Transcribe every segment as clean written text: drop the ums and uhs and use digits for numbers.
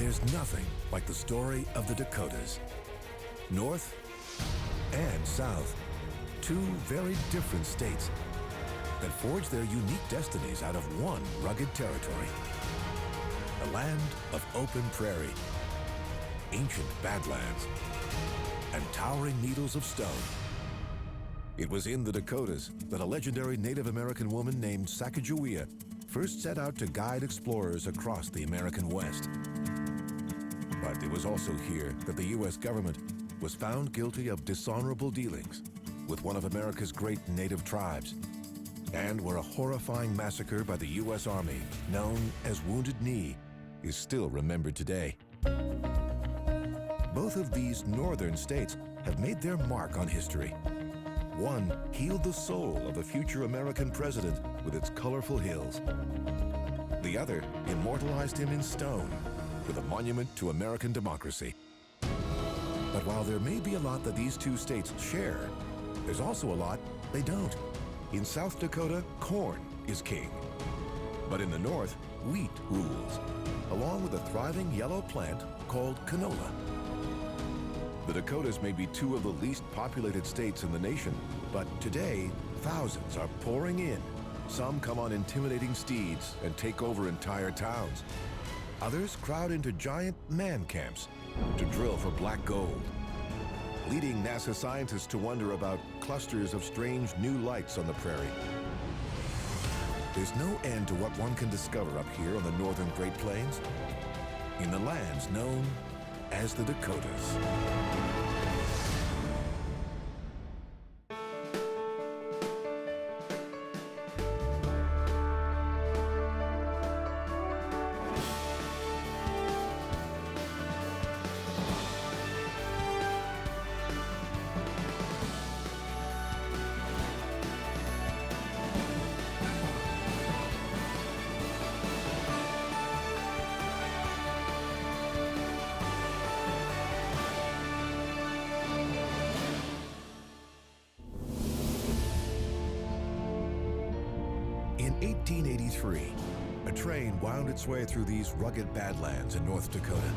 There's nothing like the story of the Dakotas. North and South, two very different states that forged their unique destinies out of one rugged territory. A land of open prairie, ancient badlands, and towering needles of stone. It was in the Dakotas that a legendary Native American woman named Sacagawea first set out to guide explorers across the American West. But it was also here that the U.S. government was found guilty of dishonorable dealings with one of America's great native tribes, and where a horrifying massacre by the U.S. Army, known as Wounded Knee, is still remembered today. Both of these northern states have made their mark on history. One healed the soul of a future American president with its colorful hills. The other immortalized him in stone with a monument to American democracy. But while there may be a lot that these two states share, there's also a lot they don't. In South Dakota, corn is king. But in the north, wheat rules, along with a thriving yellow plant called canola. The Dakotas may be two of the least populated states in the nation, but today, thousands are pouring in. Some come on intimidating steeds and take over entire towns. Others crowd into giant man camps to drill for black gold, leading NASA scientists to wonder about clusters of strange new lights on the prairie. There's no end to what one can discover up here on the northern Great Plains, in the lands known as the Dakotas. In 1883, a train wound its way through these rugged badlands in North Dakota.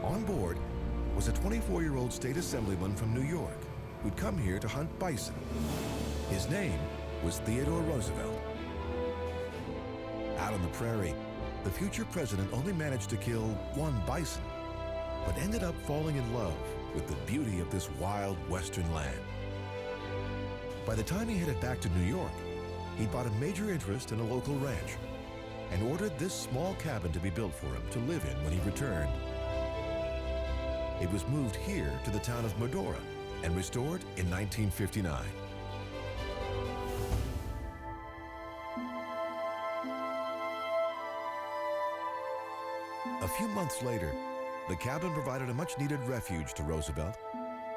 On board was a 24-year-old state assemblyman from New York who'd come here to hunt bison. His name was Theodore Roosevelt. Out on the prairie, the future president only managed to kill one bison, but ended up falling in love with the beauty of this wild western land. By the time he headed back to New York, he bought a major interest in a local ranch and ordered this small cabin to be built for him to live in when he returned. It was moved here to the town of Medora and restored in 1959. A few months later, the cabin provided a much-needed refuge to Roosevelt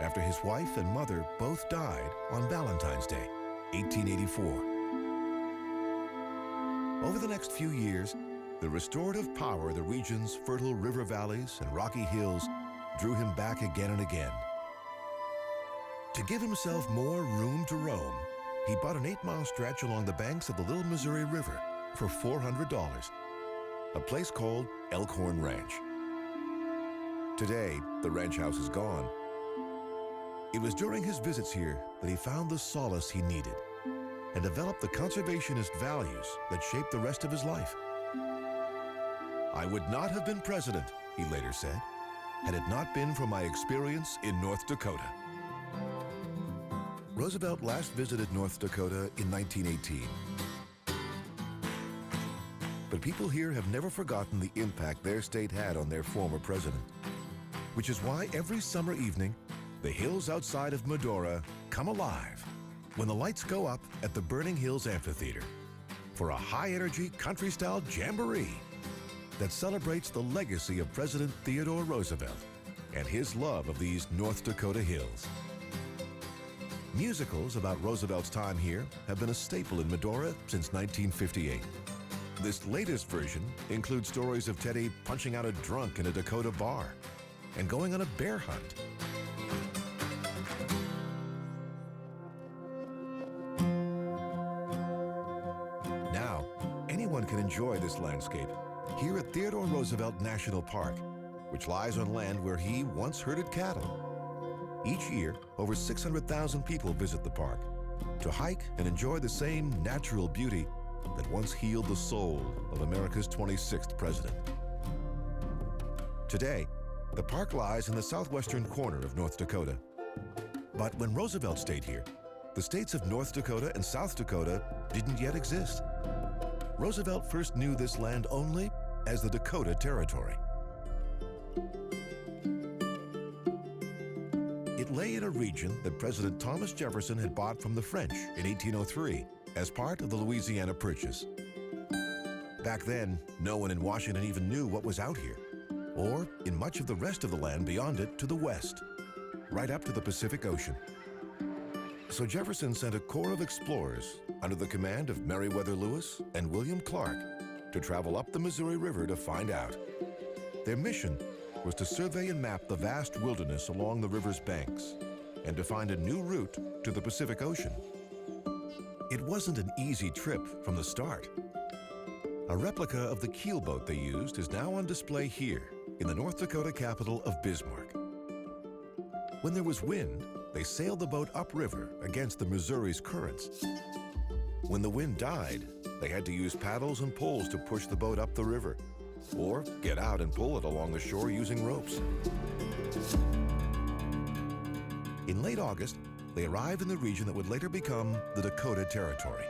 after his wife and mother both died on Valentine's Day, 1884. Over the next few years, the restorative power of the region's fertile river valleys and rocky hills drew him back again and again. To give himself more room to roam, he bought an 8-mile stretch along the banks of the Little Missouri River for $400, a place called Elkhorn Ranch. Today, the ranch house is gone. It was during his visits here that he found the solace he needed and developed the conservationist values that shaped the rest of his life. "I would not have been president," he later said, "had it not been for my experience in North Dakota." Roosevelt last visited North Dakota in 1918. But people here have never forgotten the impact their state had on their former president, which is why every summer evening, the hills outside of Medora come alive when the lights go up at the Burning Hills Amphitheater for a high-energy country-style jamboree that celebrates the legacy of President Theodore Roosevelt and his love of these North Dakota hills. Musicals about Roosevelt's time here have been a staple in Medora since 1958. This latest version includes stories of Teddy punching out a drunk in a Dakota bar and going on a bear hunt. Now, anyone can enjoy this landscape, here at Theodore Roosevelt National Park, which lies on land where he once herded cattle. Each year, over 600,000 people visit the park to hike and enjoy the same natural beauty that once healed the soul of America's 26th president. Today, the park lies in the southwestern corner of North Dakota. But when Roosevelt stayed here, the states of North Dakota and South Dakota didn't yet exist. Roosevelt first knew this land only as the Dakota Territory. It lay in a region that President Thomas Jefferson had bought from the French in 1803 as part of the Louisiana Purchase. Back then, no one in Washington even knew what was out here, or in much of the rest of the land beyond it to the west, right up to the Pacific Ocean. So Jefferson sent a corps of explorers under the command of Meriwether Lewis and William Clark to travel up the Missouri River to find out. Their mission was to survey and map the vast wilderness along the river's banks and to find a new route to the Pacific Ocean. It wasn't an easy trip from the start. A replica of the keelboat they used is now on display here in the North Dakota capital of Bismarck. When there was wind, they sailed the boat upriver against the Missouri's currents. When the wind died, they had to use paddles and poles to push the boat up the river, or get out and pull it along the shore using ropes. In late August, they arrived in the region that would later become the Dakota Territory.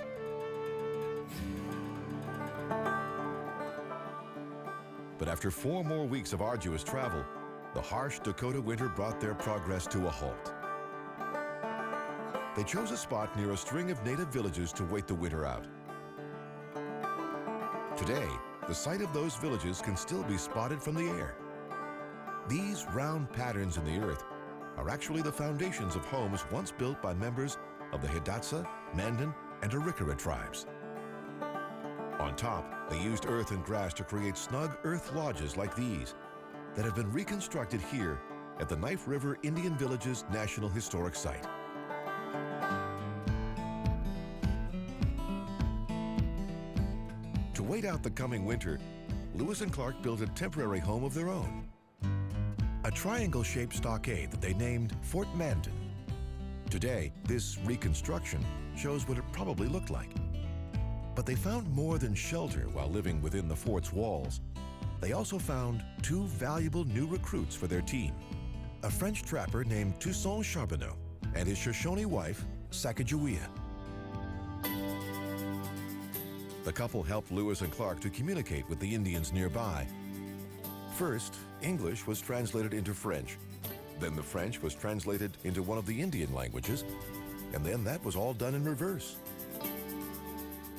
But after 4 more weeks of arduous travel, the harsh Dakota winter brought their progress to a halt. They chose a spot near a string of native villages to wait the winter out. Today, the site of those villages can still be spotted from the air. These round patterns in the earth are actually the foundations of homes once built by members of the Hidatsa, Mandan, and Arikara tribes. On top, they used earth and grass to create snug earth lodges like these that have been reconstructed here at the Knife River Indian Village's National Historic Site. To wait out the coming winter, Lewis and Clark built a temporary home of their own. A triangle-shaped stockade that they named Fort Mandan. Today, this reconstruction shows what it probably looked like. But they found more than shelter while living within the fort's walls. They also found 2 valuable new recruits for their team. A French trapper named Toussaint Charbonneau and his Shoshone wife, Sacagawea. The couple helped Lewis and Clark to communicate with the Indians nearby. First, English was translated into French. Then the French was translated into one of the Indian languages. And then that was all done in reverse.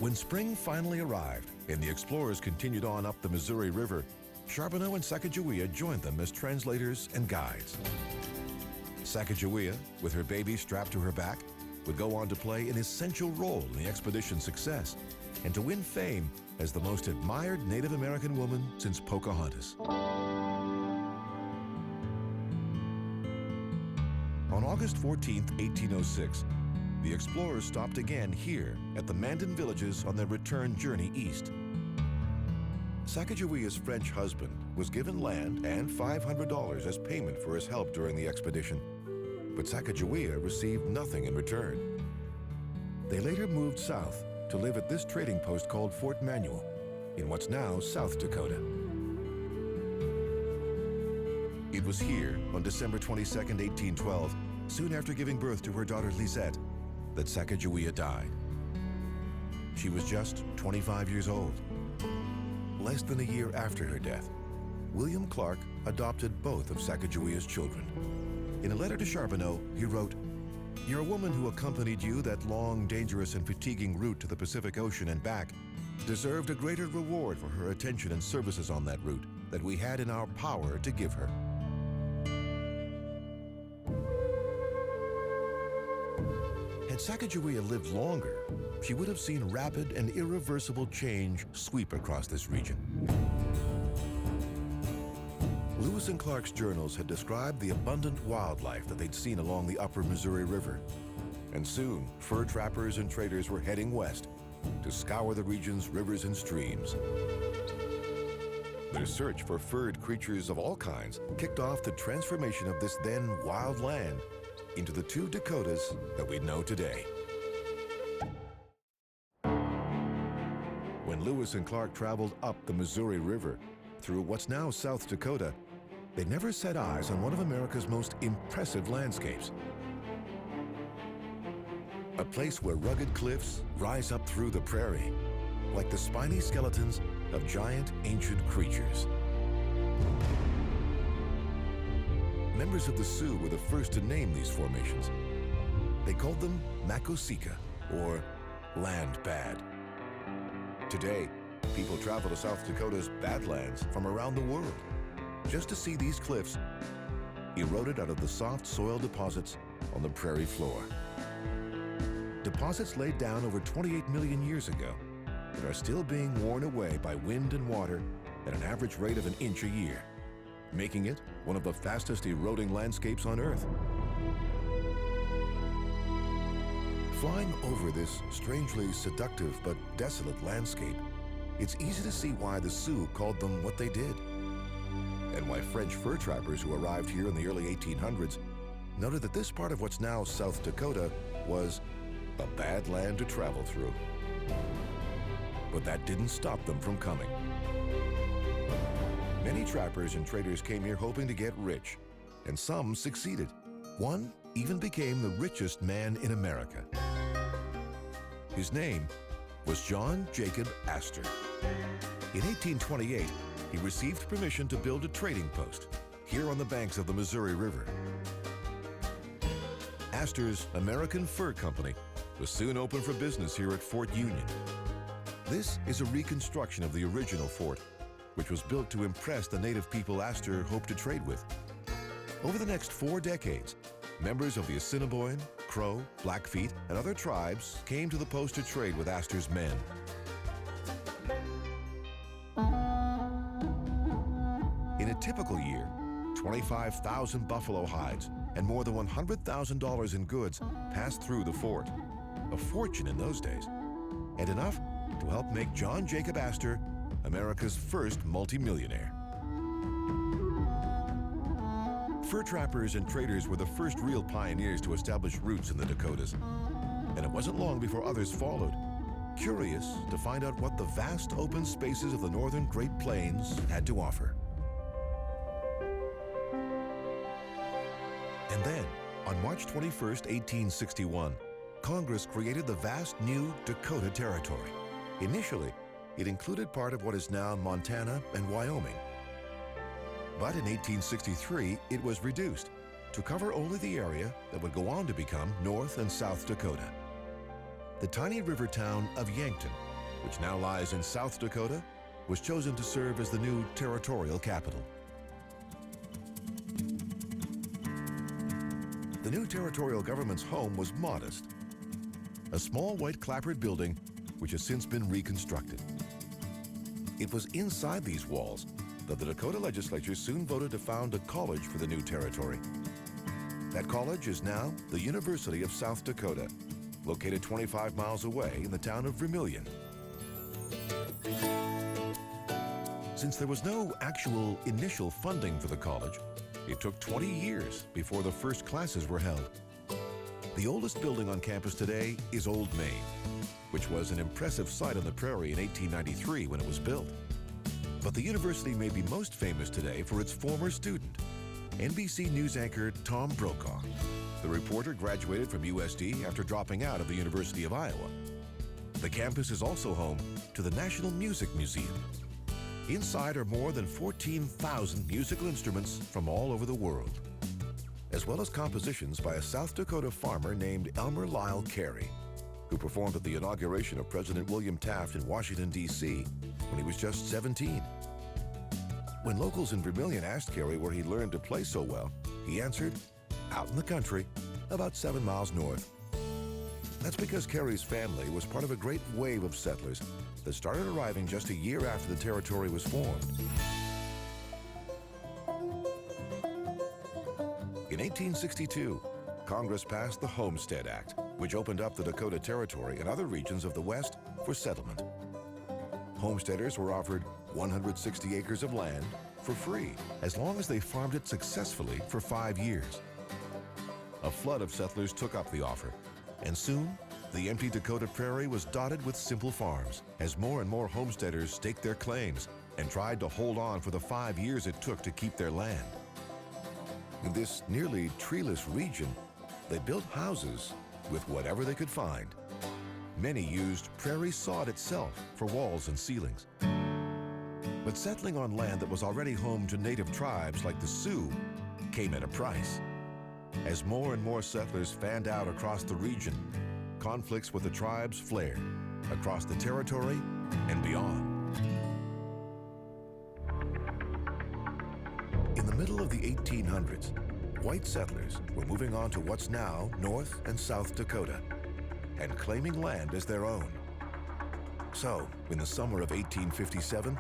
When spring finally arrived and the explorers continued on up the Missouri River, Charbonneau and Sacagawea joined them as translators and guides. Sacagawea, with her baby strapped to her back, would go on to play an essential role in the expedition's success and to win fame as the most admired Native American woman since Pocahontas. On August 14, 1806, the explorers stopped again here at the Mandan villages on their return journey east. Sacagawea's French husband was given land and $500 as payment for his help during the expedition, but Sacagawea received nothing in return. They later moved south to live at this trading post called Fort Manuel in what's now South Dakota. It was here on December 22, 1812, soon after giving birth to her daughter Lisette, that Sacagawea died. She was just 25 years old. Less than a year after her death, William Clark adopted both of Sacagawea's children. In a letter to Charbonneau, he wrote, "Your woman who accompanied you that long, dangerous, and fatiguing route to the Pacific Ocean and back deserved a greater reward for her attention and services on that route that we had in our power to give her." Had Sacagawea lived longer, she would have seen rapid and irreversible change sweep across this region. Lewis and Clark's journals had described the abundant wildlife that they'd seen along the upper Missouri River. And soon, fur trappers and traders were heading west to scour the region's rivers and streams. Their search for furred creatures of all kinds kicked off the transformation of this then wild land into the two Dakotas that we know today. When Lewis and Clark traveled up the Missouri River through what's now South Dakota, they never set eyes on one of America's most impressive landscapes. A place where rugged cliffs rise up through the prairie, like the spiny skeletons of giant ancient creatures. Members of the Sioux were the first to name these formations. They called them Makosika, or Land Bad. Today, people travel to South Dakota's Badlands from around the world just to see these cliffs eroded out of the soft soil deposits on the prairie floor. Deposits laid down over 28 million years ago that are still being worn away by wind and water at an average rate of an inch a year, making it one of the fastest eroding landscapes on Earth. Flying over this strangely seductive but desolate landscape, it's easy to see why the Sioux called them what they did, and why French fur trappers who arrived here in the early 1800s noted that this part of what's now South Dakota was a bad land to travel through. But that didn't stop them from coming. Many trappers and traders came here hoping to get rich, and some succeeded. One even became the richest man in America. His name was John Jacob Astor. In 1828, he received permission to build a trading post here on the banks of the Missouri River. Astor's American Fur Company was soon open for business here at Fort Union. This is a reconstruction of the original fort, which was built to impress the native people Astor hoped to trade with. Over the next 4 decades, members of the Assiniboine, Crow, Blackfeet, and other tribes came to the post to trade with Astor's men. In a typical year, 25,000 buffalo hides and more than $100,000 in goods passed through the fort, a fortune in those days, and enough to help make John Jacob Astor America's first multimillionaire. Fur trappers and traders were the first real pioneers to establish roots in the Dakotas, and it wasn't long before others followed, curious to find out what the vast open spaces of the northern Great Plains had to offer. And then, on March 21st, 1861, Congress created the vast new Dakota Territory. Initially, it included part of what is now Montana and Wyoming. But in 1863, it was reduced to cover only the area that would go on to become North and South Dakota. The tiny river town of Yankton, which now lies in South Dakota, was chosen to serve as the new territorial capital. The new territorial government's home was modest, a small white clapboard building which has since been reconstructed. It was inside these walls that the Dakota legislature soon voted to found a college for the new territory. That college is now the University of South Dakota, located 25 miles away in the town of Vermilion. Since there was no actual initial funding for the college, it took 20 years before the first classes were held. The oldest building on campus today is Old Main, which was an impressive sight on the prairie in 1893 when it was built. But the university may be most famous today for its former student, NBC News anchor Tom Brokaw. The reporter graduated from USD after dropping out of the University of Iowa. The campus is also home to the National Music Museum. Inside are more than 14,000 musical instruments from all over the world, as well as compositions by a South Dakota farmer named Elmer Lyle Carey, who performed at the inauguration of President William Taft in Washington, D.C. when he was just 17. When locals in Vermilion asked Carey where he learned to play so well, he answered, out in the country, about 7 miles north. That's because Carey's family was part of a great wave of settlers that started arriving just a year after the territory was formed. In 1862, Congress passed the Homestead Act, which opened up the Dakota Territory and other regions of the West for settlement. Homesteaders were offered 160 acres of land for free, as long as they farmed it successfully for 5 years. A flood of settlers took up the offer, and soon, the empty Dakota prairie was dotted with simple farms as more and more homesteaders staked their claims and tried to hold on for the 5 years it took to keep their land. In this nearly treeless region, they built houses with whatever they could find. Many used prairie sod itself for walls and ceilings. But settling on land that was already home to native tribes like the Sioux came at a price. As more and more settlers fanned out across the region, conflicts with the tribes flared across the territory and beyond. In the middle of the 1800s, white settlers were moving on to what's now North and South Dakota and claiming land as their own. So, in the summer of 1857,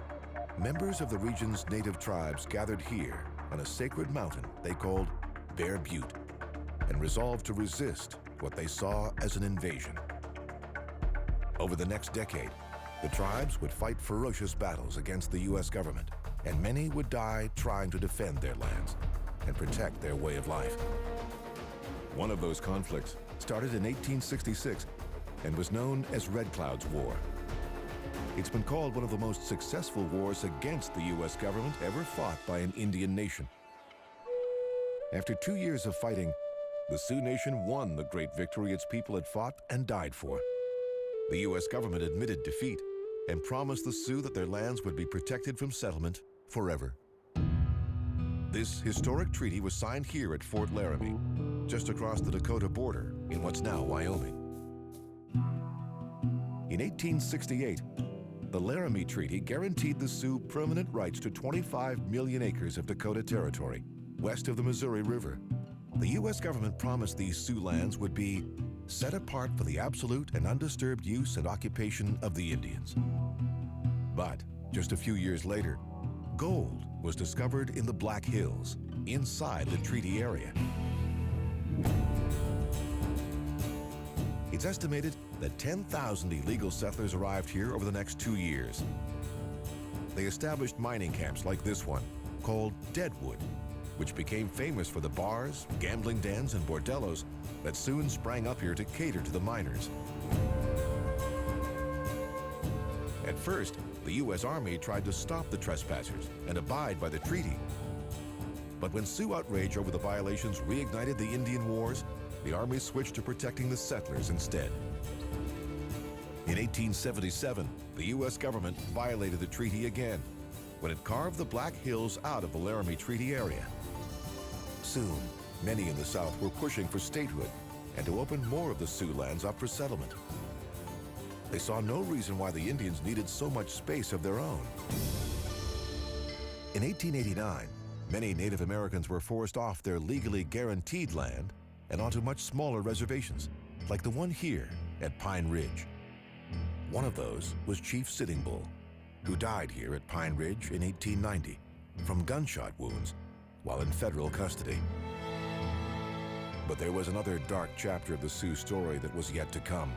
members of the region's native tribes gathered here on a sacred mountain they called Bear Butte and resolved to resist what they saw as an invasion. Over the next decade, the tribes would fight ferocious battles against the U.S. government, and many would die trying to defend their lands and protect their way of life. One of those conflicts started in 1866 and was known as Red Cloud's War. It's been called one of the most successful wars against the U.S. government ever fought by an Indian nation. After 2 years of fighting, the Sioux Nation won the great victory its people had fought and died for. The U.S. government admitted defeat and promised the Sioux that their lands would be protected from settlement forever. This historic treaty was signed here at Fort Laramie, just across the Dakota border in what's now Wyoming. In 1868, the Laramie Treaty guaranteed the Sioux permanent rights to 25 million acres of Dakota territory west of the Missouri River. The U.S. government promised these Sioux lands would be set apart for the absolute and undisturbed use and occupation of the Indians. But just a few years later, gold was discovered in the Black Hills, inside the treaty area. It's estimated that 10,000 illegal settlers arrived here over the next 2 years. They established mining camps like this one, called Deadwood, which became famous for the bars, gambling dens, and bordellos that soon sprang up here to cater to the miners. At first, the U.S. Army tried to stop the trespassers and abide by the treaty. But when Sioux outrage over the violations reignited the Indian Wars, the Army switched to protecting the settlers instead. In 1877, the U.S. government violated the treaty again when it carved the Black Hills out of the Laramie Treaty area. Soon, many in the South were pushing for statehood and to open more of the Sioux lands up for settlement. They saw no reason why the Indians needed so much space of their own. In 1889, many Native Americans were forced off their legally guaranteed land and onto much smaller reservations, like the one here at Pine Ridge. One of those was Chief Sitting Bull, who died here at Pine Ridge in 1890 from gunshot wounds while in federal custody. But there was another dark chapter of the Sioux story that was yet to come.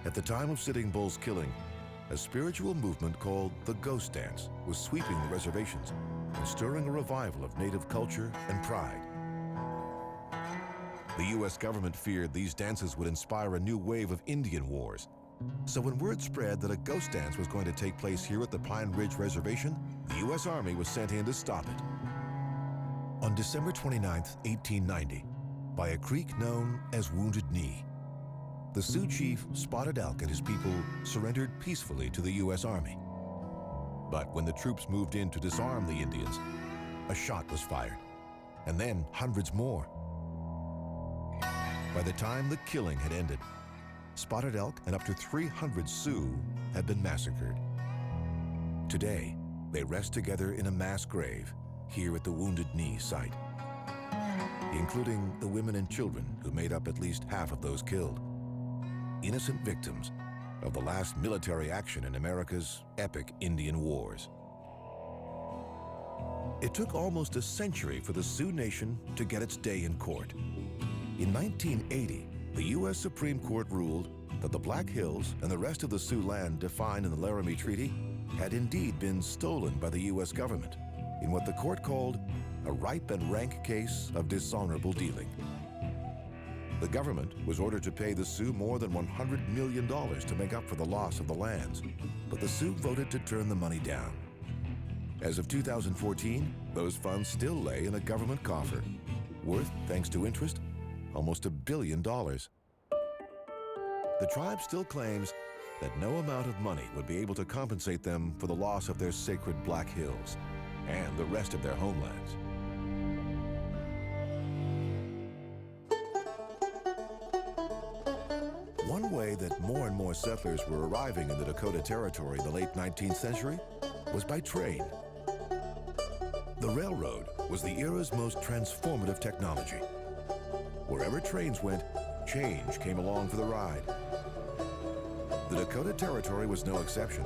At the time of Sitting Bull's killing, a spiritual movement called the Ghost Dance was sweeping the reservations and stirring a revival of Native culture and pride. The U.S. government feared these dances would inspire a new wave of Indian wars. So when word spread that a ghost dance was going to take place here at the Pine Ridge Reservation, the U.S. Army was sent in to stop it. On December 29, 1890, by a creek known as Wounded Knee, the Sioux chief Spotted Elk and his people surrendered peacefully to the U.S. Army. But when the troops moved in to disarm the Indians, a shot was fired, and then hundreds more. By the time the killing had ended, Spotted Elk and up to 300 Sioux had been massacred. Today, they rest together in a mass grave here at the Wounded Knee site, including the women and children who made up at least half of those killed, innocent victims of the last military action in America's epic Indian Wars. It took almost a century for the Sioux Nation to get its day in court. In 1980, the U.S. Supreme Court ruled that the Black Hills and the rest of the Sioux land defined in the Laramie Treaty had indeed been stolen by the U.S. government in what the court called a ripe and rank case of dishonorable dealing. The government was ordered to pay the Sioux more than $100 million to make up for the loss of the lands, but the Sioux voted to turn the money down. As of 2014, those funds still lay in a government coffer, worth, thanks to interest, almost $1 billion. The tribe still claims that no amount of money would be able to compensate them for the loss of their sacred Black Hills and the rest of their homelands. One way that more and more settlers were arriving in the Dakota Territory in the late 19th century was by train. The railroad was the era's most transformative technology. Wherever trains went, change came along for the ride. The Dakota Territory was no exception.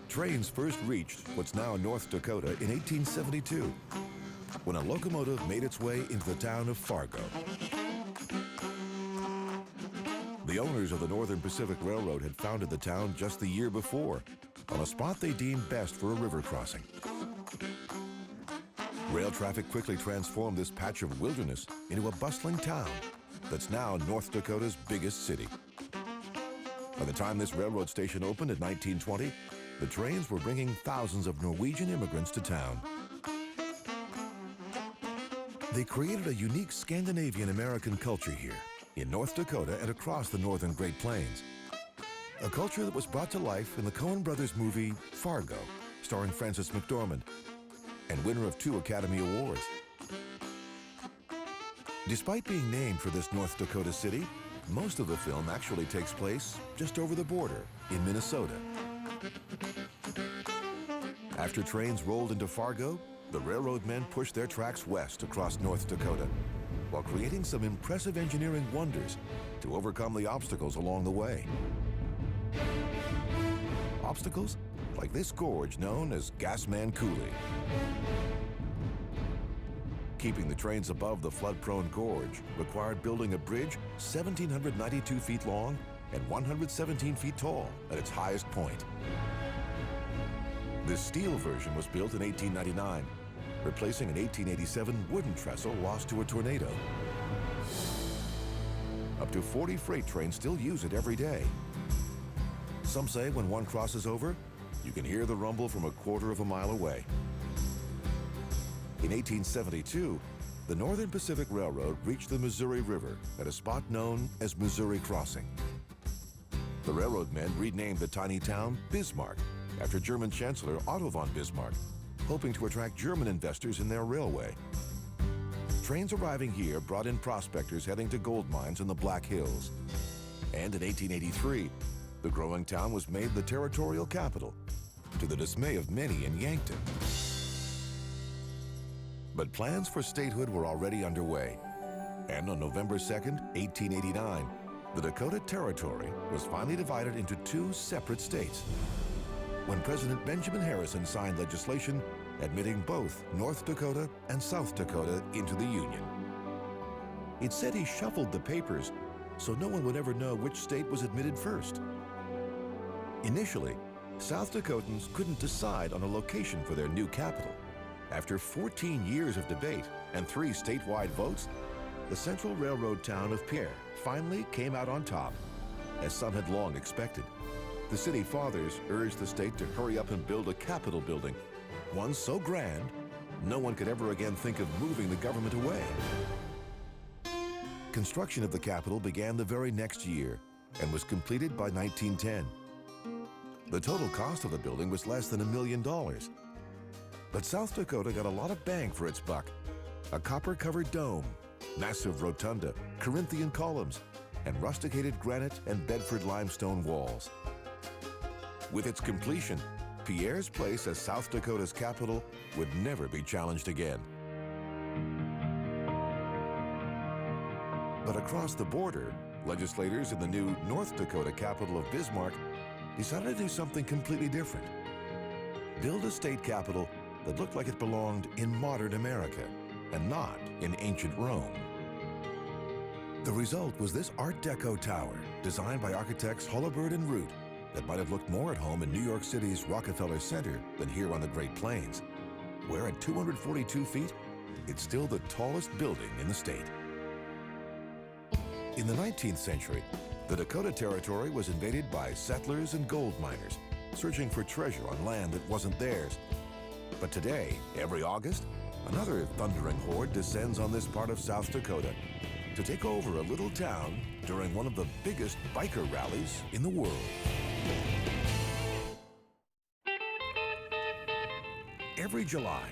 Trains first reached what's now North Dakota in 1872, when a locomotive made its way into the town of Fargo. The owners of the Northern Pacific Railroad had founded the town just the year before, on a spot they deemed best for a river crossing. Rail traffic quickly transformed this patch of wilderness into a bustling town that's now North Dakota's biggest city. By the time this railroad station opened in 1920, the trains were bringing thousands of Norwegian immigrants to town. They created a unique Scandinavian-American culture here, in North Dakota and across the northern Great Plains. A culture that was brought to life in the Coen brothers movie Fargo, starring Frances McDormand, and winner of 2 Academy Awards. Despite being named for this North Dakota city, most of the film actually takes place just over the border in Minnesota. After trains rolled into Fargo, the railroad men pushed their tracks west across North Dakota, while creating some impressive engineering wonders to overcome the obstacles along the way. Obstacles like this gorge known as Gasman Coulee. Keeping the trains above the flood-prone gorge required building a bridge 1,792 feet long and 117 feet tall at its highest point. This steel version was built in 1899, replacing an 1887 wooden trestle lost to a tornado. Up to 40 freight trains still use it every day. Some say when one crosses over, you can hear the rumble from a quarter of a mile away. In 1872, the Northern Pacific Railroad reached the Missouri River at a spot known as Missouri Crossing. The railroad men renamed the tiny town Bismarck after German Chancellor Otto von Bismarck, hoping to attract German investors in their railway. Trains arriving here brought in prospectors heading to gold mines in the Black Hills. And in 1883, the growing town was made the territorial capital, to the dismay of many in Yankton. But plans for statehood were already underway. And on November 2nd, 1889, the Dakota Territory was finally divided into 2 separate states, when President Benjamin Harrison signed legislation admitting both North Dakota and South Dakota into the Union. It said he shuffled the papers so no one would ever know which state was admitted first. Initially, South Dakotans couldn't decide on a location for their new capital. After 14 years of debate and 3 statewide votes, the Central Railroad town of Pierre finally came out on top, as some had long expected. The city fathers urged the state to hurry up and build a capitol building, one so grand, no one could ever again think of moving the government away. Construction of the capitol began the very next year and was completed by 1910. The total cost of the building was less than $1 million. But South Dakota got a lot of bang for its buck. A copper-covered dome, massive rotunda, Corinthian columns, and rusticated granite and Bedford limestone walls. With its completion, Pierre's place as South Dakota's capital would never be challenged again. But across the border, legislators in the new North Dakota capital of Bismarck decided to do something completely different. Build a state capital that looked like it belonged in modern America and not in ancient Rome. The result was this Art Deco tower, designed by architects Hullibird and Root, that might have looked more at home in New York City's Rockefeller Center than here on the Great Plains, where at 242 feet, it's still the tallest building in the state. In the 19th century, the Dakota Territory was invaded by settlers and gold miners, searching for treasure on land that wasn't theirs. But today, every August, another thundering horde descends on this part of South Dakota to take over a little town during one of the biggest biker rallies in the world. Every July,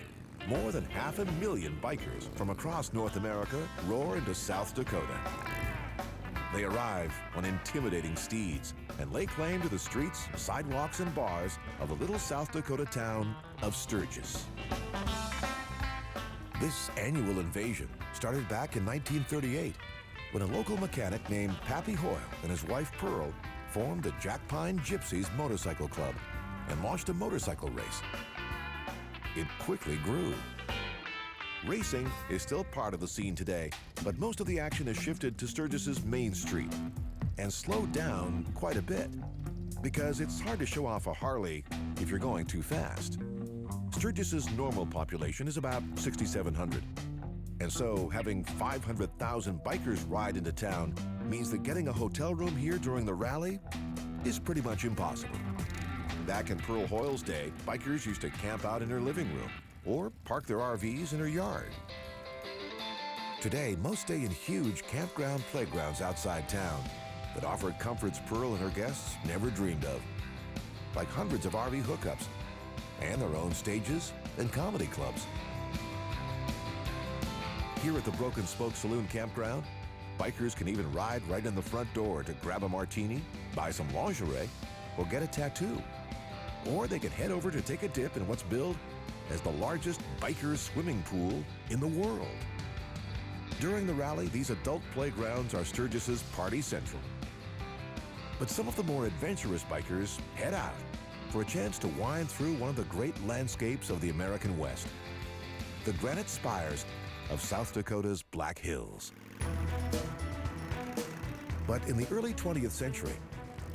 more than 500,000 bikers from across North America roar into South Dakota. They arrive on intimidating steeds and lay claim to the streets, sidewalks, and bars of the little South Dakota town of Sturgis. This annual invasion started back in 1938 when a local mechanic named Pappy Hoyle and his wife Pearl formed the Jack Pine Gypsies Motorcycle Club and launched a motorcycle race. It quickly grew. Racing is still part of the scene today, but most of the action has shifted to Sturgis's Main Street and slowed down quite a bit because it's hard to show off a Harley if you're going too fast. Sturgis's normal population is about 6,700, and so having 500,000 bikers ride into town means that getting a hotel room here during the rally is pretty much impossible. Back in Pearl Hoyle's day, bikers used to camp out in her living room or park their RVs in her yard. Today, most stay in huge campground playgrounds outside town that offer comforts Pearl and her guests never dreamed of, like hundreds of RV hookups and their own stages and comedy clubs. Here at the Broken Spoke Saloon Campground, bikers can even ride right in the front door to grab a martini, buy some lingerie, or get a tattoo. Or they can head over to take a dip in what's billed as the largest biker swimming pool in the world. During the rally, these adult playgrounds are Sturgis's party central. But some of the more adventurous bikers head out for a chance to wind through one of the great landscapes of the American West, the granite spires of South Dakota's Black Hills. But in the early 20th century,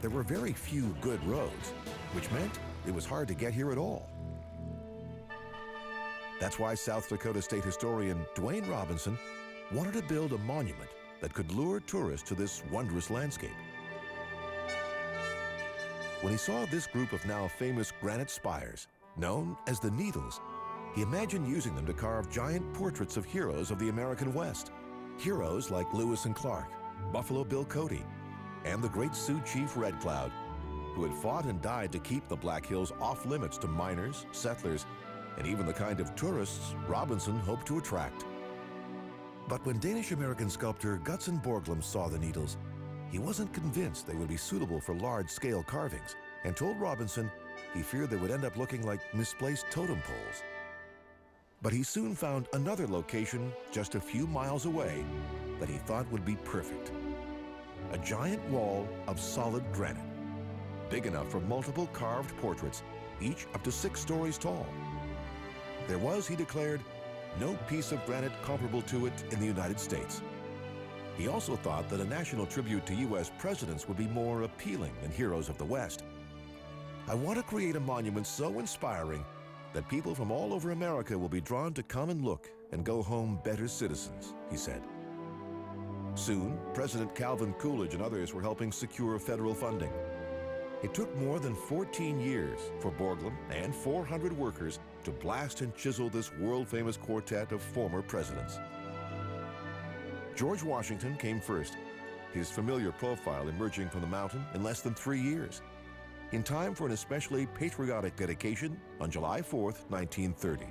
there were very few good roads, which meant it was hard to get here at all. That's why South Dakota State historian Dwayne Robinson wanted to build a monument that could lure tourists to this wondrous landscape. When he saw this group of now famous granite spires, known as the Needles, he imagined using them to carve giant portraits of heroes of the American West. Heroes like Lewis and Clark, Buffalo Bill Cody, and the great Sioux chief Red Cloud, who had fought and died to keep the Black Hills off limits to miners, settlers, and even the kind of tourists Robinson hoped to attract. But when Danish-American sculptor Gutzon Borglum saw the Needles, he wasn't convinced they would be suitable for large-scale carvings and told Robinson he feared they would end up looking like misplaced totem poles. But he soon found another location just a few miles away that he thought would be perfect. A giant wall of solid granite, big enough for multiple carved portraits, each up to 6 stories tall. There was, he declared, no piece of granite comparable to it in the United States. He also thought that a national tribute to U.S. presidents would be more appealing than heroes of the West. I want to create a monument so inspiring that people from all over America will be drawn to come and look and go home better citizens, he said. Soon, President Calvin Coolidge and others were helping secure federal funding. It took more than 14 years for Borglum and 400 workers to blast and chisel this world-famous quartet of former presidents. George Washington came first, his familiar profile emerging from the mountain in less than 3 years, in time for an especially patriotic dedication on July 4th, 1930.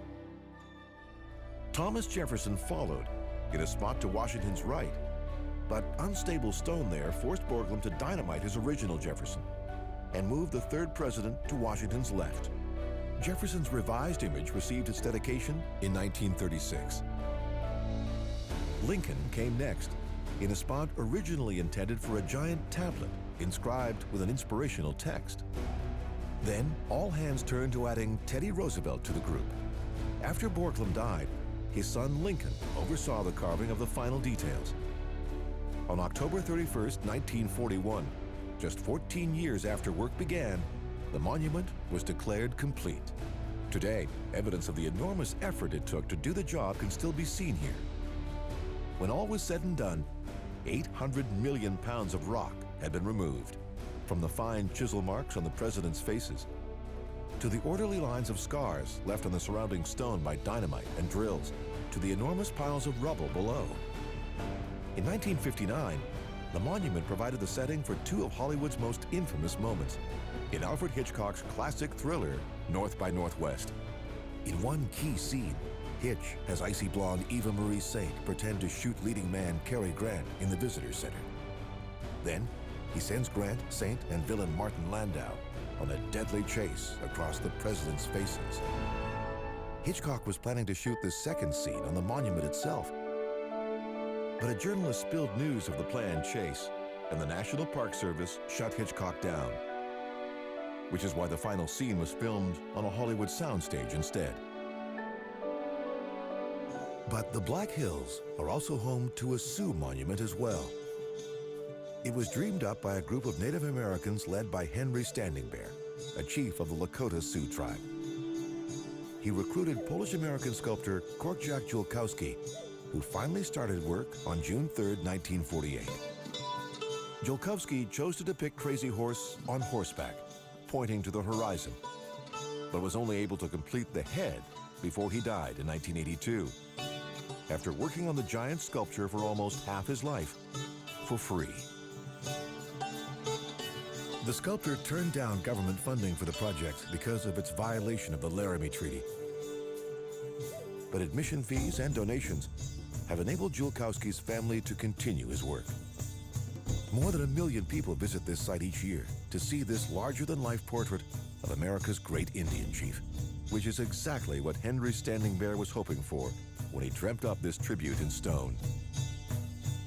Thomas Jefferson followed in a spot to Washington's right, but unstable stone there forced Borglum to dynamite his original Jefferson and moved the 3rd president to Washington's left. Jefferson's revised image received its dedication in 1936. Lincoln came next, in a spot originally intended for a giant tablet inscribed with an inspirational text. Then, all hands turned to adding Teddy Roosevelt to the group. After Borglum died, his son Lincoln oversaw the carving of the final details. On October 31st, 1941, just 14 years after work began, the monument was declared complete. Today, evidence of the enormous effort it took to do the job can still be seen here. When all was said and done, 800 million pounds of rock had been removed, from the fine chisel marks on the president's faces to the orderly lines of scars left on the surrounding stone by dynamite and drills, to the enormous piles of rubble below. In 1959, the monument provided the setting for two of Hollywood's most infamous moments in Alfred Hitchcock's classic thriller, North by Northwest. In one key scene, Hitch has icy blonde Eva Marie Saint pretend to shoot leading man Cary Grant in the visitor center. Then, he sends Grant, Saint, and villain Martin Landau on a deadly chase across the president's faces. Hitchcock was planning to shoot this second scene on the monument itself, but a journalist spilled news of the planned chase, and the National Park Service shut Hitchcock down, which is why the final scene was filmed on a Hollywood soundstage instead. But the Black Hills are also home to a Sioux monument as well. It was dreamed up by a group of Native Americans led by Henry Standing Bear, a chief of the Lakota Sioux tribe. He recruited Polish-American sculptor Korczak Julkowski, who finally started work on June 3, 1948. Julkowski chose to depict Crazy Horse on horseback, pointing to the horizon, but was only able to complete the head before he died in 1982, after working on the giant sculpture for almost half his life, for free. The sculptor turned down government funding for the project because of its violation of the Laramie Treaty. But admission fees and donations have enabled Julkowski's family to continue his work. More than 1 million people visit this site each year to see this larger-than-life portrait of America's great Indian chief, which is exactly what Henry Standing Bear was hoping for when he dreamt up this tribute in stone.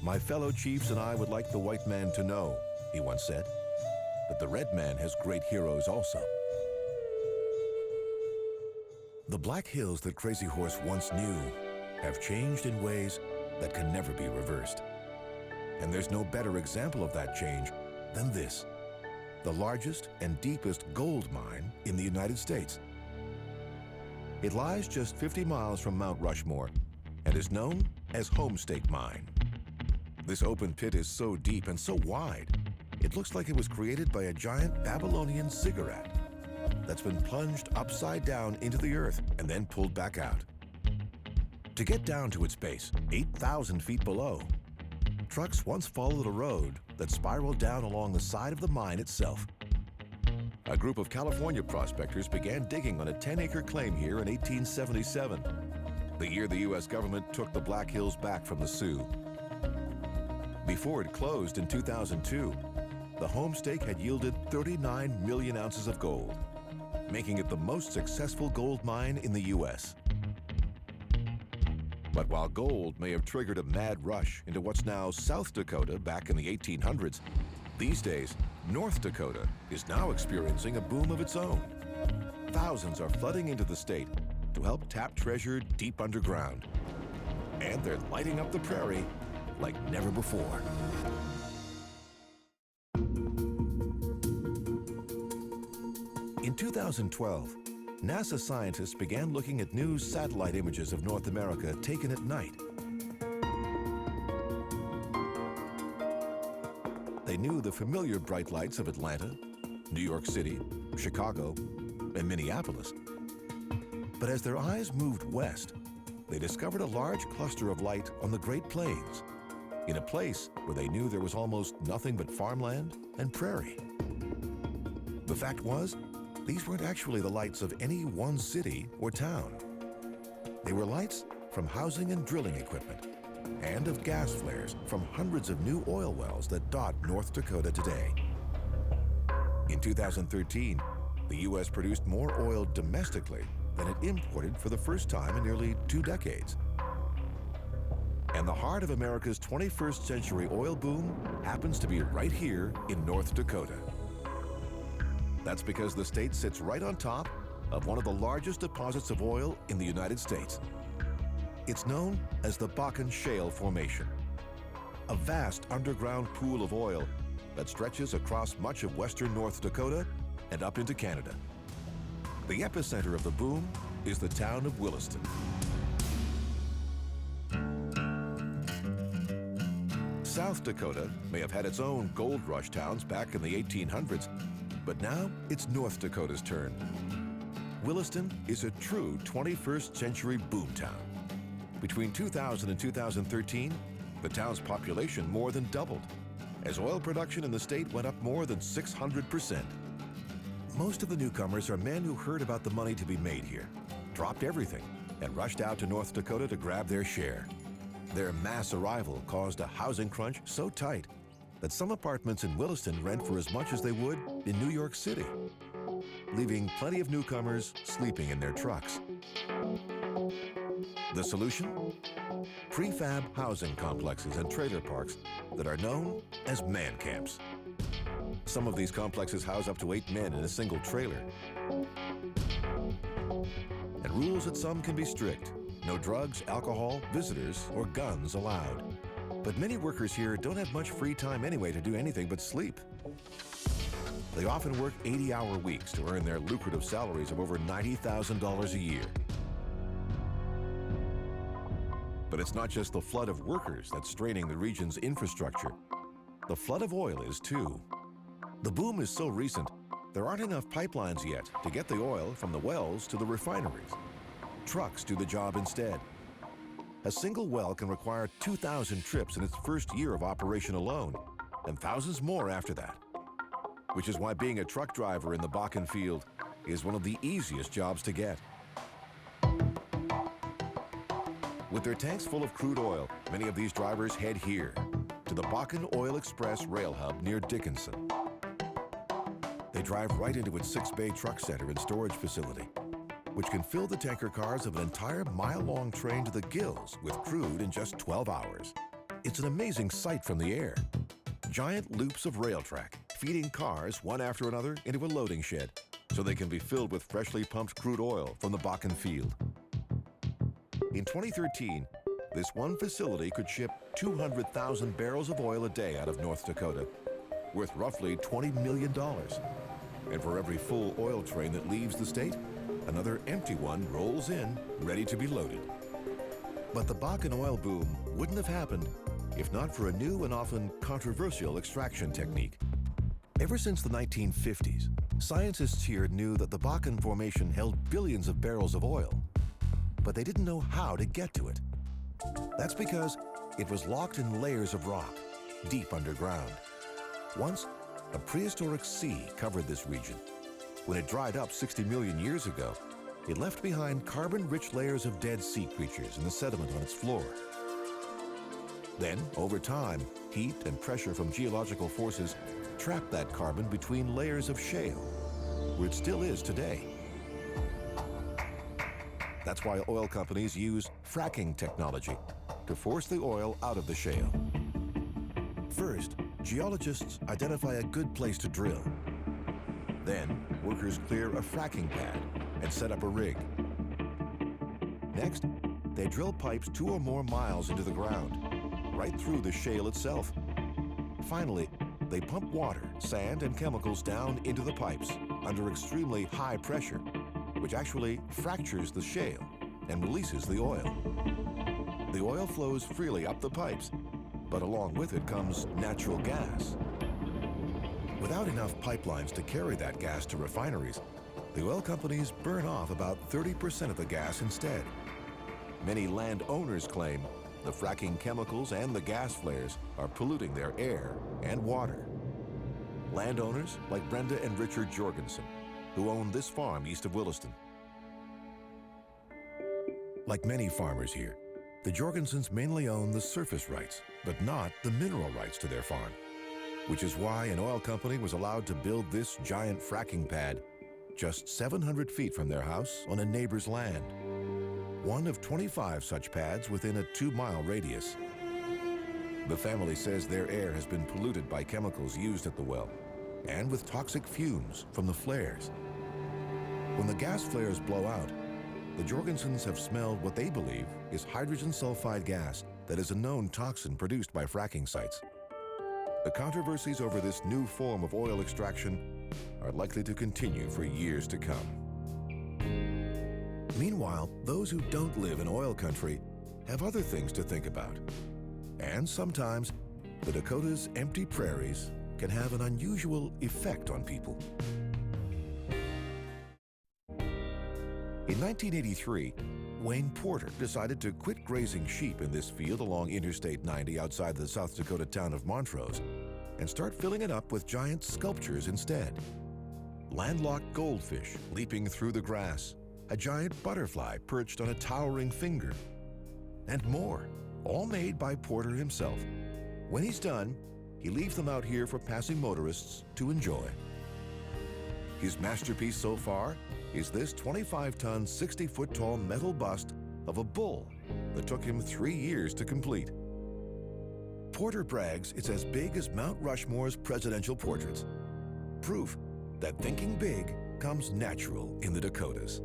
"My fellow chiefs and I would like the white man to know," he once said, "that the red man has great heroes also." The Black Hills that Crazy Horse once knew have changed in ways that can never be reversed. And there's no better example of that change than this, the largest and deepest gold mine in the United States. It lies just 50 miles from Mount Rushmore and is known as Homestake Mine. This open pit is so deep and so wide, it looks like it was created by a giant Babylonian ziggurat that's been plunged upside down into the earth and then pulled back out. To get down to its base, 8,000 feet below, trucks once followed a road that spiraled down along the side of the mine itself. A group of California prospectors began digging on a 10-acre claim here in 1877, the year the U.S. government took the Black Hills back from the Sioux. Before it closed in 2002, the Homestake had yielded 39 million ounces of gold, making it the most successful gold mine in the U.S. But while gold may have triggered a mad rush into what's now South Dakota back in the 1800s, these days, North Dakota is now experiencing a boom of its own. Thousands are flooding into the state to help tap treasure deep underground. And they're lighting up the prairie like never before. In 2012, NASA scientists began looking at new satellite images of North America taken at night. They knew the familiar bright lights of Atlanta, New York City, Chicago, and Minneapolis. But as their eyes moved west, they discovered a large cluster of light on the Great Plains, in a place where they knew there was almost nothing but farmland and prairie. The fact was, these weren't actually the lights of any one city or town. They were lights from housing and drilling equipment, and of gas flares from hundreds of new oil wells that dot North Dakota today. In 2013, the U.S. produced more oil domestically than it imported for the first time in nearly 2 decades. And the heart of America's 21st century oil boom happens to be right here in North Dakota. That's because the state sits right on top of one of the largest deposits of oil in the United States. It's known as the Bakken Shale Formation, a vast underground pool of oil that stretches across much of western North Dakota and up into Canada. The epicenter of the boom is the town of Williston. South Dakota may have had its own gold rush towns back in the 1800s, but now it's North Dakota's turn. Williston is a true 21st century boomtown. Between 2000 and 2013, the town's population more than doubled, as oil production in the state went up more than 600%. Most of the newcomers are men who heard about the money to be made here, dropped everything, and rushed out to North Dakota to grab their share. Their mass arrival caused a housing crunch so tight that some apartments in Williston rent for as much as they would in New York City, leaving plenty of newcomers sleeping in their trucks. The solution? Prefab housing complexes and trailer parks that are known as man camps. Some of these complexes house up to 8 men in a single trailer. And rules at some can be strict. No drugs, alcohol, visitors, or guns allowed. But many workers here don't have much free time anyway to do anything but sleep. They often work 80-hour weeks to earn their lucrative salaries of over $90,000 a year. But it's not just the flood of workers that's straining the region's infrastructure. The flood of oil is too. The boom is so recent, there aren't enough pipelines yet to get the oil from the wells to the refineries. Trucks do the job instead. A single well can require 2,000 trips in its first year of operation alone, and thousands more after that. Which is why being a truck driver in the Bakken field is one of the easiest jobs to get. With their tanks full of crude oil, many of these drivers head here, to the Bakken Oil Express rail hub near Dickinson. They drive right into its 6-bay truck center and storage facility, which can fill the tanker cars of an entire mile-long train to the gills with crude in just 12 hours. It's an amazing sight from the air. Giant loops of rail track, feeding cars one after another into a loading shed, so they can be filled with freshly pumped crude oil from the Bakken field. In 2013, this one facility could ship 200,000 barrels of oil a day out of North Dakota, worth roughly $20 million. And for every full oil train that leaves the state, another empty one rolls in, ready to be loaded. But the Bakken oil boom wouldn't have happened if not for a new and often controversial extraction technique. Ever since the 1950s, scientists here knew that the Bakken Formation held billions of barrels of oil, but they didn't know how to get to it. That's because it was locked in layers of rock, deep underground. Once, a prehistoric sea covered this region. When it dried up 60 million years ago, it left behind carbon-rich layers of dead sea creatures in the sediment on its floor. Then, over time, heat and pressure from geological forces trapped that carbon between layers of shale, where it still is today. That's why oil companies use fracking technology to force the oil out of the shale. First, geologists identify a good place to drill. Then, workers clear a fracking pad and set up a rig. Next, they drill pipes 2 or more miles into the ground, right through the shale itself. Finally, they pump water, sand, and chemicals down into the pipes under extremely high pressure, which actually fractures the shale and releases the oil. The oil flows freely up the pipes, but along with it comes natural gas. Without enough pipelines to carry that gas to refineries, the oil companies burn off about 30% of the gas instead. Many landowners claim the fracking chemicals and the gas flares are polluting their air and water. Landowners like Brenda and Richard Jorgensen, who own this farm east of Williston. Like many farmers here, the Jorgensens mainly own the surface rights, but not the mineral rights to their farm, which is why an oil company was allowed to build this giant fracking pad just 700 feet from their house on a neighbor's land. One of 25 such pads within a 2-mile radius. The family says their air has been polluted by chemicals used at the well and with toxic fumes from the flares. When the gas flares blow out, the Jorgensens have smelled what they believe is hydrogen sulfide gas that is a known toxin produced by fracking sites. the controversies over this new form of oil extraction are likely to continue for years to come. Meanwhile, those who don't live in oil country have other things to think about. And sometimes, the Dakota's empty prairies can have an unusual effect on people. In 1983, Wayne Porter decided to quit grazing sheep in this field along Interstate 90 outside the South Dakota town of Montrose and start filling it up with giant sculptures instead. Landlocked goldfish leaping through the grass, a giant butterfly perched on a towering finger, and more, all made by Porter himself. When he's done, he leaves them out here for passing motorists to enjoy. His masterpiece so far is this 25-ton, 60-foot-tall metal bust of a bull that took him 3 years to complete. Porter brags it's as big as Mount Rushmore's presidential portraits. Proof that thinking big comes natural in the Dakotas.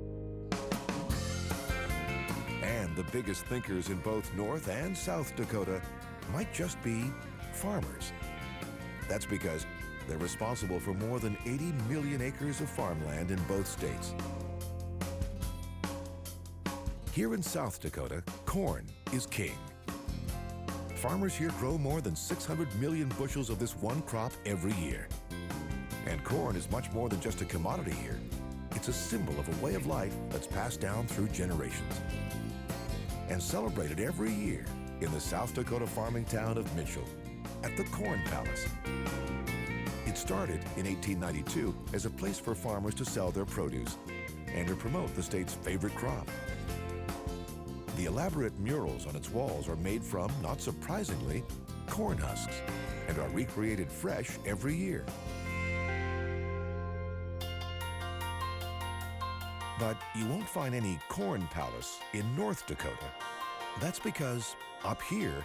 And the biggest thinkers in both North and South Dakota might just be farmers. That's because they're responsible for more than 80 million acres of farmland in both states. Here in South Dakota, corn is king. Farmers here grow more than 600 million bushels of this one crop every year. And corn is much more than just a commodity here. It's a symbol of a way of life that's passed down through generations and celebrated every year in the South Dakota farming town of Mitchell at the Corn Palace. It started in 1892 as a place for farmers to sell their produce and to promote the state's favorite crop. The elaborate murals on its walls are made from, not surprisingly, corn husks and are recreated fresh every year. But you won't find any Corn Palace in North Dakota. That's because up here,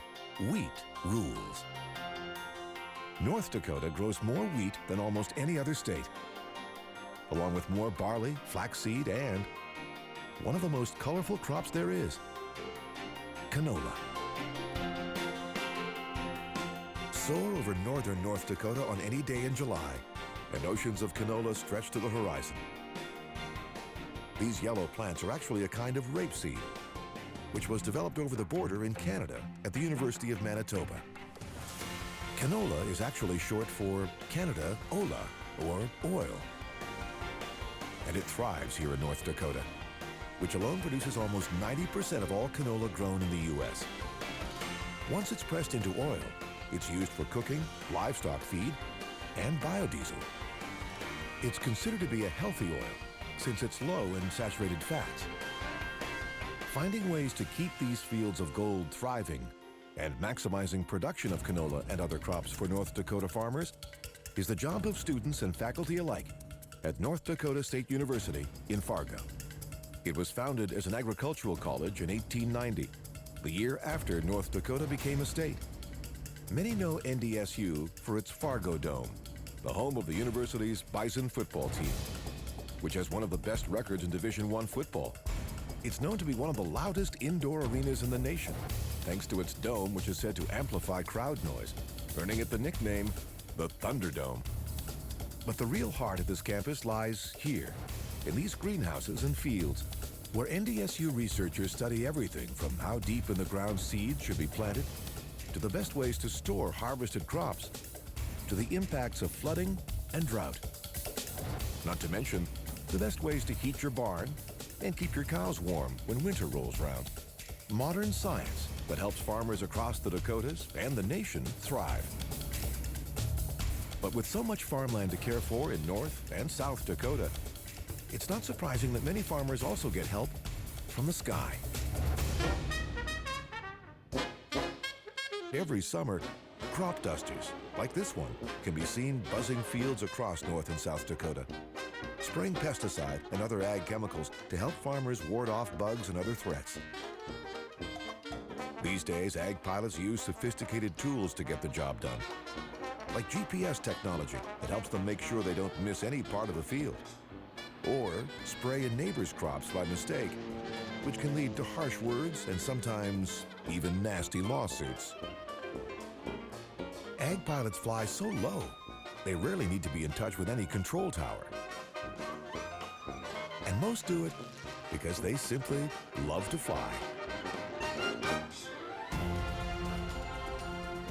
wheat rules. North Dakota grows more wheat than almost any other state, along with more barley, flaxseed, and one of the most colorful crops there is, canola. Soar over northern North Dakota on any day in July, and oceans of canola stretch to the horizon. These yellow plants are actually a kind of rapeseed, which was developed over the border in Canada at the University of Manitoba. Canola is actually short for Canada Ola, or oil. And it thrives here in North Dakota, which alone produces almost 90% of all canola grown in the U.S. Once it's pressed into oil, it's used for cooking, livestock feed, and biodiesel. It's considered to be a healthy oil since it's low in saturated fats. Finding ways to keep these fields of gold thriving and maximizing production of canola and other crops for North Dakota farmers is the job of students and faculty alike at North Dakota State University in Fargo. It was founded as an agricultural college in 1890, the year after North Dakota became a state. Many know NDSU for its Fargo Dome, the home of the university's Bison football team, which has one of the best records in Division I football. It's known to be one of the loudest indoor arenas in the nation, thanks to its dome, which is said to amplify crowd noise, earning it the nickname the Thunderdome. But the real heart of this campus lies here, in these greenhouses and fields, where NDSU researchers study everything from how deep in the ground seeds should be planted, to the best ways to store harvested crops, to the impacts of flooding and drought. Not to mention the best ways to heat your barn and keep your cows warm when winter rolls around. Modern science that helps farmers across the Dakotas and the nation thrive. But with so much farmland to care for in North and South Dakota, it's not surprising that many farmers also get help from the sky. Every summer, crop dusters, like this one, can be seen buzzing fields across North and South Dakota, spraying pesticide and other ag chemicals to help farmers ward off bugs and other threats. These days, ag pilots use sophisticated tools to get the job done, like GPS technology that helps them make sure they don't miss any part of the field, or spray a neighbor's crops by mistake, which can lead to harsh words and sometimes even nasty lawsuits. Ag pilots fly so low, they rarely need to be in touch with any control tower. And most do it because they simply love to fly.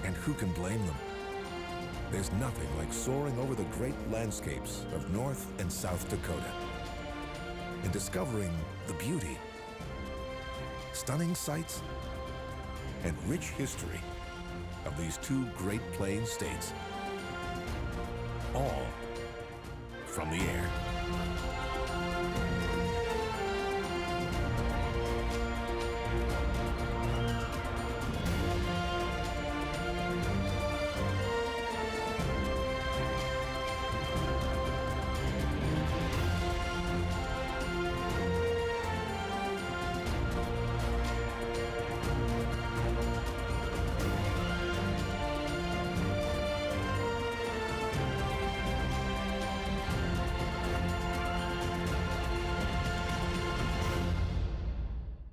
And who can blame them? There's nothing like soaring over the great landscapes of North and South Dakota and discovering the beauty, stunning sights, and rich history of these two Great Plains states, all from the air.